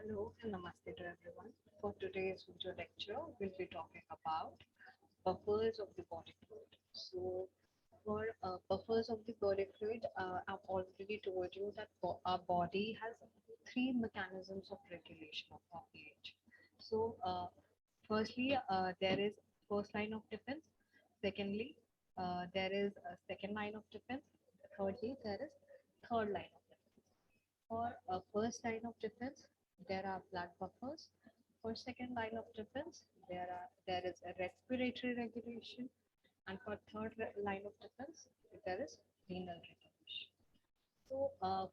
Hello and namaste to everyone. For today's video lecture, we'll be talking about buffers of the body fluid. So, for buffers of the body fluid, I've already told you that our body has three mechanisms of regulation of our pH. So, firstly, there is first line of defense. Secondly, there is a second line of defense. Thirdly, there is third line of defense. For a first line of defense, there are blood buffers. For second line of defense, there is a respiratory regulation, and for third line of defense, there is renal regulation. So,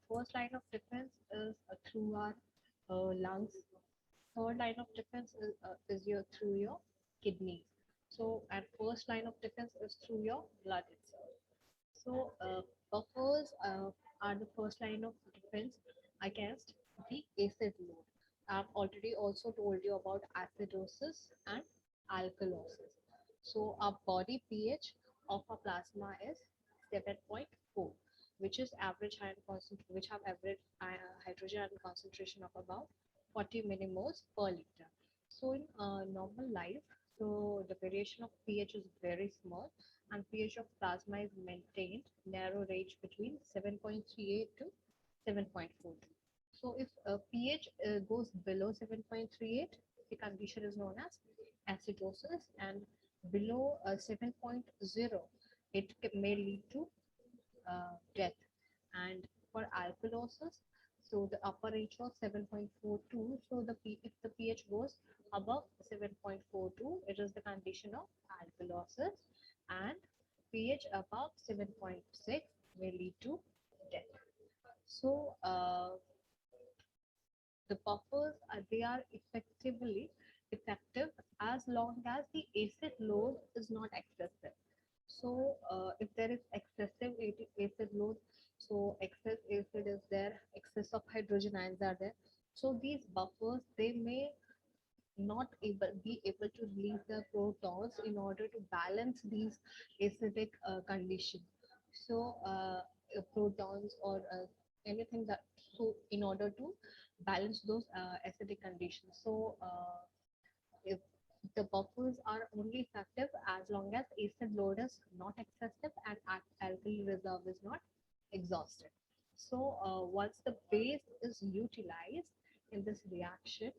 first line of defense is through our lungs. Third line of defense is through your kidneys. So, and first line of defense is through your blood itself. So, buffers are the first line of defense against the acid load. I've already also told you about acidosis and alkalosis. So, our body pH of a plasma is 7.4, which is average ion concentration, which have average hydrogen ion concentration of about 40 millimoles per liter. So, in normal life, so the variation of pH is very small and pH of plasma is maintained narrow range between 7.38 to 7.42. So if pH goes below 7.38, the condition is known as acidosis, and below 7.0, it may lead to death. And for alkalosis, so the upper range was 7.42. So if the pH goes above 7.42, it is the condition of alkalosis, and pH above 7.6 may lead to death. So the buffers they are effective as long as the acid load is not excessive. So if there is excessive acid load, so excess acid is there, excess of hydrogen ions are there. So these buffers they may not be able to release the protons in order to balance these acidic condition. So protons or anything that, so in order to balance those acidic conditions. So if the buffers are only effective as long as acid load is not excessive and alkali reserve is not exhausted. So once the base is utilized in this reaction,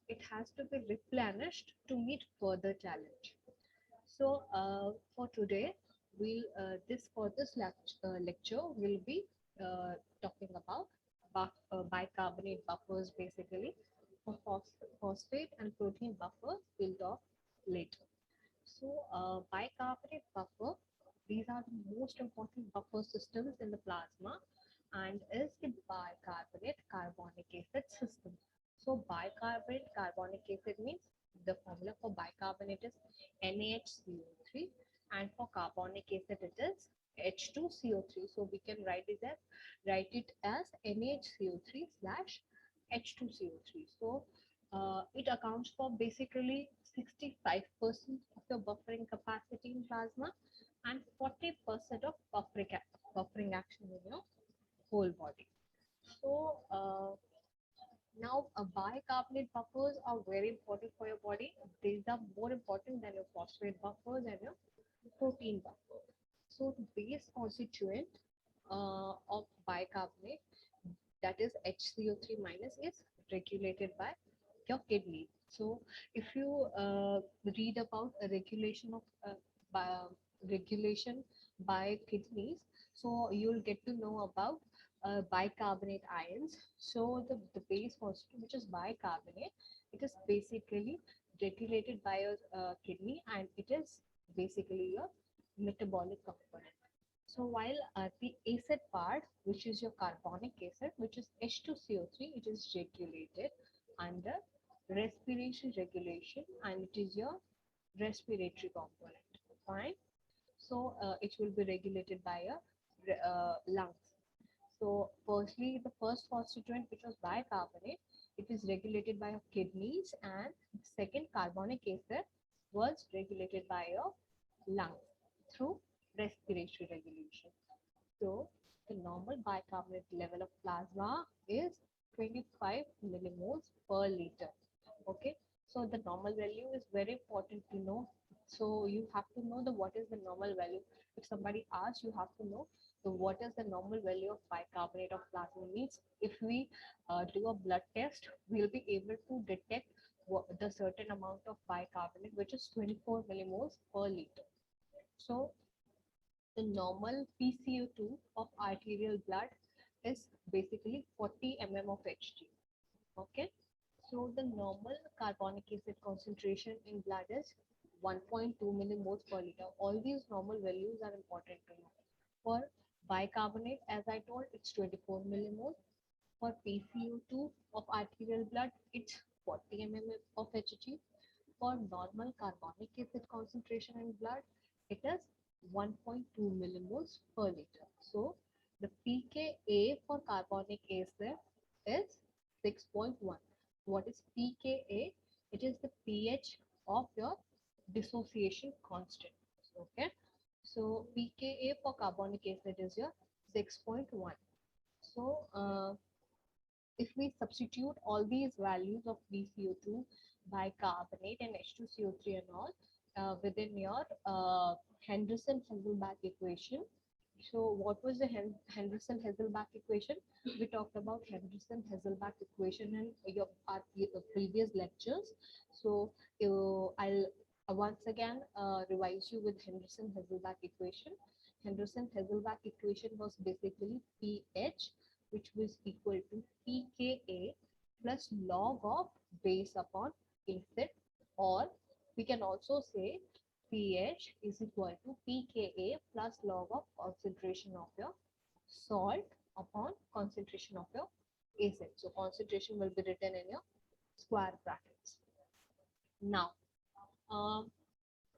it has to be replenished to meet further challenge. So for today, we'll this for this lecture we'll be talking about bicarbonate buffers basically. For phosphate and protein buffers, we'll talk later. So bicarbonate buffer, these are the most important buffer systems in the plasma and is the bicarbonate carbonic acid system. So bicarbonate carbonic acid means the formula for bicarbonate is NaHCO3, and for carbonic acid it is H2CO3. So we can write it as NaHCO3 slash H2CO3. So it accounts for basically 65% of your buffering capacity in plasma and 40% of buffering action in your whole body. So now bicarbonate buffers are very important for your body. These are more important than your phosphate buffers and your protein buffers. So the base constituent of bicarbonate, that is HCO3 minus, is regulated by your kidney. So if you read about a by, regulation by kidneys, so you'll get to know about bicarbonate ions. So the base constituent, which is bicarbonate, it is basically regulated by your kidney, and it is basically your metabolic component. So while the acid part, which is your carbonic acid, which is H2CO3, it is regulated under respiration regulation, and it is your respiratory component. Fine. So it will be regulated by your lungs. So firstly, the first constituent, which was bicarbonate, it is regulated by your kidneys, and second, carbonic acid, was regulated by your lungs through respiratory regulation. So the normal bicarbonate level of plasma is 25 millimoles per liter. Okay, so the normal value is very important to know. So you have to know the what is the normal value. If somebody asks, you have to know the what is the normal value of bicarbonate of plasma. Means if we do a blood test, we'll be able to detect the certain amount of bicarbonate, which is 24 millimoles per liter. So the normal PCO2 of arterial blood is basically 40 mm of Hg. Okay, so the normal carbonic acid concentration in blood is 1.2 millimoles per liter. All these normal values are important to know. For bicarbonate, as I told, it's 24 millimoles. For PCO2 of arterial blood, it's 40 mm of Hg. For normal carbonic acid concentration in blood, it is 1.2 millimoles per liter. So the pKa for carbonic acid is 6.1. What is pKa? It is the pH of your dissociation constant. Okay. So pKa for carbonic acid is your 6.1. So if we substitute all these values of VCO2, bicarbonate and H2CO3 and all within your Henderson-Hasselbalch equation. So what was the Henderson-Hasselbalch equation? We talked about Henderson-Hasselbalch equation in our previous lectures. So I'll once again revise you with Henderson-Hasselbalch equation. Henderson-Hasselbalch equation was basically pH, which was equal to pKa plus log of base upon acid, or we can also say pH is equal to pKa plus log of concentration of your salt upon concentration of your acid. So concentration will be written in your square brackets. Now, um,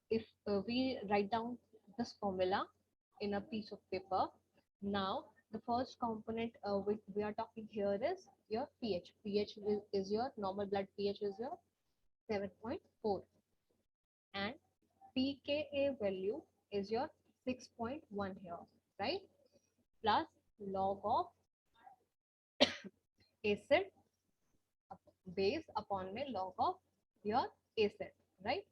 if we write down this formula in a piece of paper, now the first component we are talking here is your pH. pH is your normal blood pH is your 7.4, and pKa value is your 6.1 here, right? Plus log of acid base upon my log of your acid, right?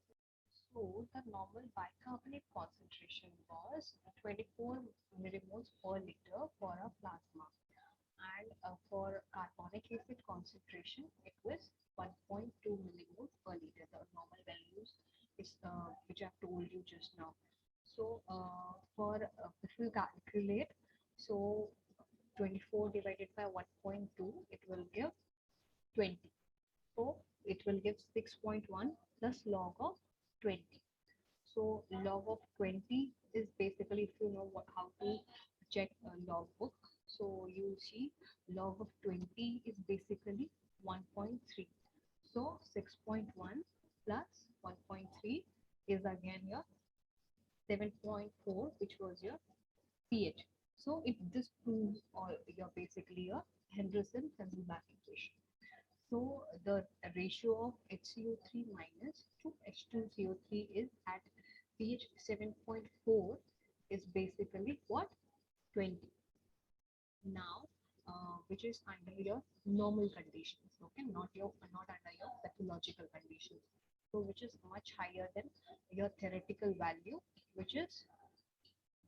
So the normal bicarbonate concentration was 24 millimoles per liter for a plasma, and for carbonic acid concentration it was 1.2 millimoles per liter. The normal values is which I have told you just now. So for if we calculate, so 24 divided by 1.2, it will give 20. So it will give 6.1 plus log of 20. So log of 20 is basically, if you know how to check a log book, so you see log of 20 is basically 1.3. So 6.1 plus 1.3 is again your 7.4, which was your pH. So if this proves all your basically your Henderson-Hasselbalch equation. So the ratio of HCO3 minus to H2CO3 is at pH 7.4 is basically what? 20. Now, which is under your normal conditions, okay, not under your pathological conditions. So which is much higher than your theoretical value, which is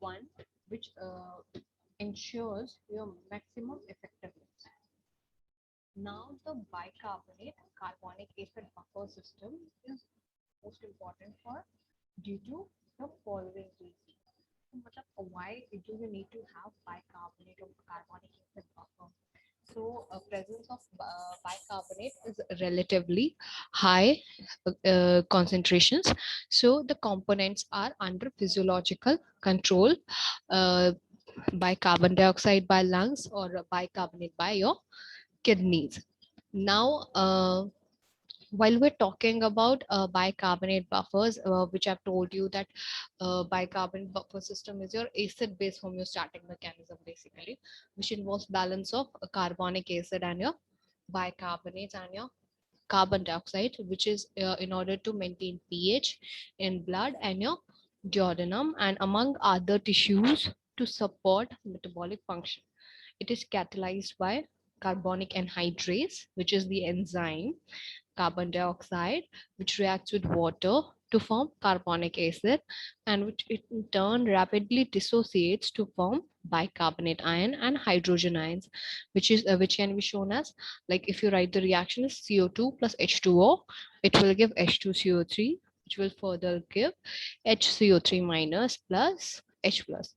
1, which ensures your maximum effectiveness. Now the bicarbonate carbonic acid buffer system is most important for due to the following reasons. Why do you need to have bicarbonate or carbonic acid buffer? So presence of bicarbonate is relatively high concentrations. So the components are under physiological control by carbon dioxide by lungs or bicarbonate by your kidneys. Now, while we're talking about bicarbonate buffers, which I've told you that bicarbonate buffer system is your acid-base homeostatic mechanism, basically, which involves balance of carbonic acid and your bicarbonates and your carbon dioxide, which is in order to maintain pH in blood and your duodenum and among other tissues to support metabolic function. It is catalyzed by carbonic anhydrase, which is the enzyme, carbon dioxide, which reacts with water to form carbonic acid, and which in turn rapidly dissociates to form bicarbonate ion and hydrogen ions, which can be shown as, like, if you write the reaction is CO2 plus H2O, it will give H2CO3, which will further give HCO3 minus plus H plus.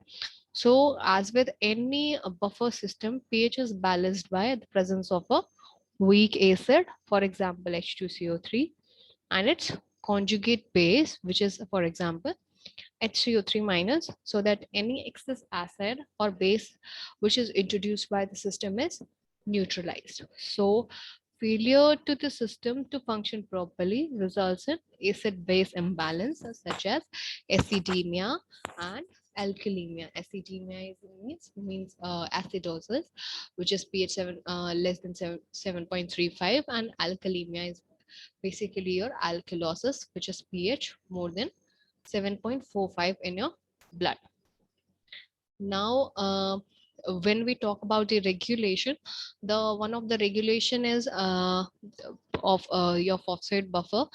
So as with any buffer system, pH is balanced by the presence of a weak acid, for example, H2CO3, and its conjugate base, which is, for example, HCO3 minus, so that any excess acid or base which is introduced by the system is neutralized. So failure to the system to function properly results in acid-base imbalance such as acidemia and alkalemia. Acidemia means acidosis, which is pH 7 less than 7.35, and alkalemia is basically your alkalosis, which is pH more than 7.45 in your blood. Now, when we talk about the regulation, the one of the regulation is of your phosphate buffer.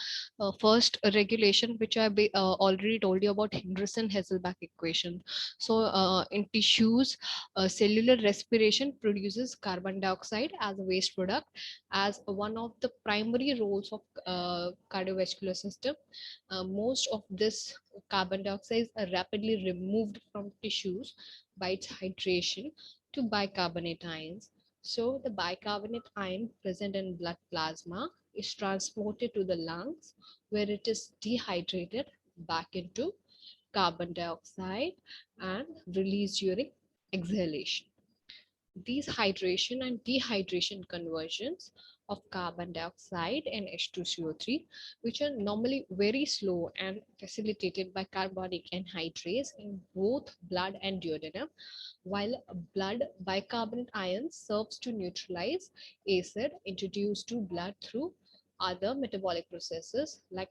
First regulation, which I already told you about, Henderson-Hasselbalch equation. So in tissues, cellular respiration produces carbon dioxide as a waste product, as one of the primary roles of cardiovascular system. Most of this carbon dioxide are rapidly removed from tissues by its hydration to bicarbonate ions. So the bicarbonate ion present in blood plasma is transported to the lungs, where it is dehydrated back into carbon dioxide and released during exhalation. These hydration and dehydration conversions of carbon dioxide and H2CO3, which are normally very slow and facilitated by carbonic anhydrase in both blood and duodenum, while blood bicarbonate ions serves to neutralize acid introduced to blood through other metabolic processes like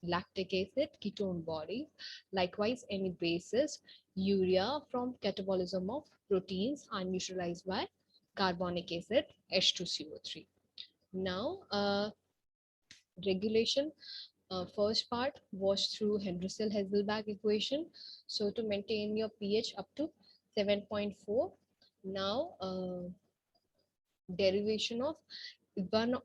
lactic acid, ketone bodies, likewise any bases, urea from catabolism of proteins are neutralized by carbonic acid H2CO3. Now, regulation, first part was through Henderson-Hasselbalch equation. So to maintain your pH up to 7.4. Now, derivation of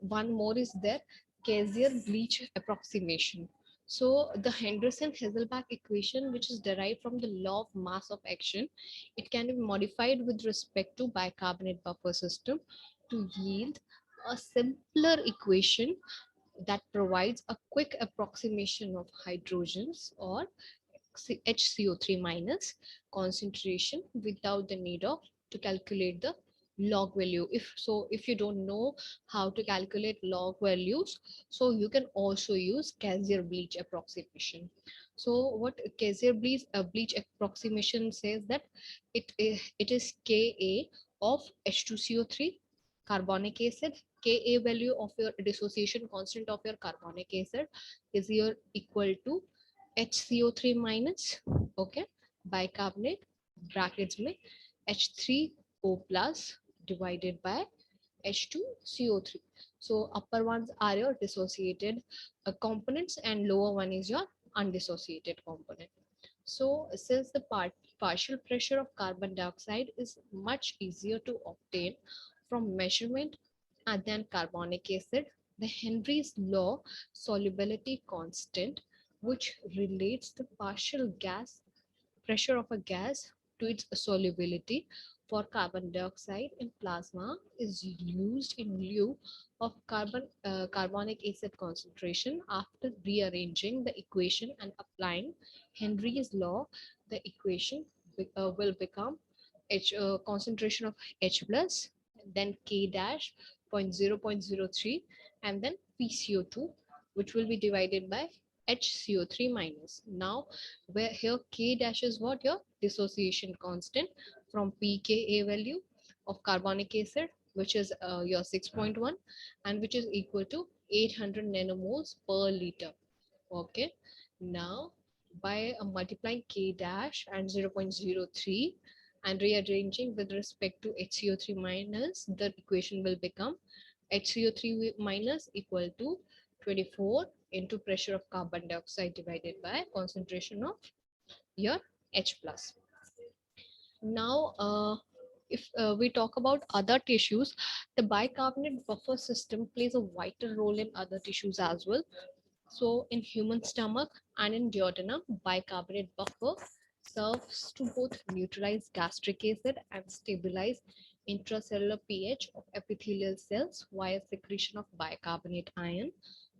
one more is there, Kaiser-Bleach approximation. So the Henderson-Hasselbalch equation, which is derived from the law of mass of action, it can be modified with respect to bicarbonate buffer system to yield a simpler equation that provides a quick approximation of hydrogens or HCO3 minus concentration without the need of to calculate the log value. If you don't know how to calculate log values, so you can also use Kaiser-Bleach approximation. So what Kaiser-Bleach approximation says that it is Ka of H2CO3 carbonic acid. Ka value of your dissociation constant of your carbonic acid is your equal to HCO3 minus, okay, bicarbonate brackets में H3O plus divided by H2CO3. So upper ones are your dissociated components and lower one is your undissociated component. So since the partial pressure of carbon dioxide is much easier to obtain from measurement than carbonic acid, the Henry's law solubility constant, which relates the partial gas pressure of a gas to its solubility for carbon dioxide in plasma, is used in lieu of carbonic acid concentration. After rearranging the equation and applying Henry's law, the equation will become concentration of H plus, then K dash 0.003, and then PCO2, which will be divided by HCO3 minus. Now, where here K dash is what? Your dissociation constant from pKa value of carbonic acid, which is your 6.1, and which is equal to 800 nanomoles per liter. Okay. Now, by multiplying K dash and 0.03, and rearranging with respect to HCO3 minus, the equation will become HCO3 minus equal to 24 into pressure of carbon dioxide divided by concentration of your H plus. Now, if we talk about other tissues, the bicarbonate buffer system plays a vital role in other tissues as well. So, in human stomach and in duodenum, bicarbonate buffer serves to both neutralize gastric acid and stabilize intracellular pH of epithelial cells via secretion of bicarbonate ion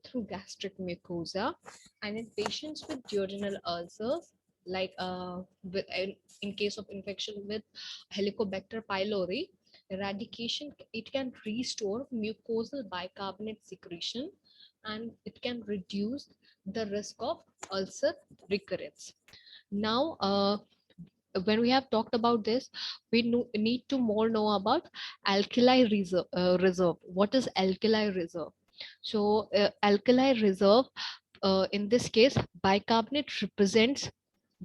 through gastric mucosa. And in patients with duodenal ulcers, like in case of infection with Helicobacter pylori, eradication, it can restore mucosal bicarbonate secretion, and it can reduce the risk of ulcer recurrence. Now, when we have talked about this, we need to more know about alkali reserve. What is alkali reserve? So, alkali reserve, in this case, bicarbonate represents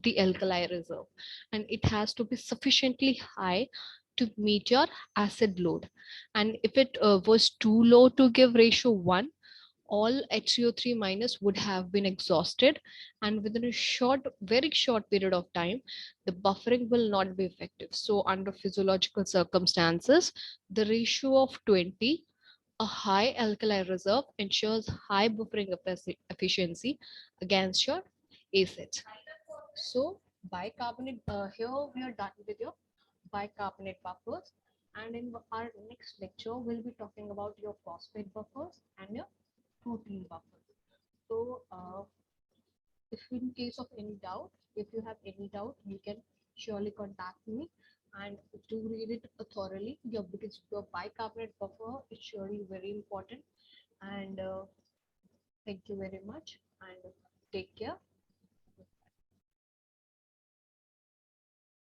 the alkali reserve, and it has to be sufficiently high to meet your acid load. And if it was too low to give ratio 1, all HCO3 minus would have been exhausted, and within a very short period of time, the buffering will not be effective. So under physiological circumstances, the ratio of 20, a high alkali reserve, ensures high buffering efficiency against your acids. So bicarbonate, here we are done with your bicarbonate buffers. And in our next lecture, we'll be talking about your phosphate buffers and your protein buffers. So if in case of any doubt, if you have any doubt, you can surely contact me and do read it thoroughly. Because your bicarbonate buffer is surely very important. And thank you very much and take care.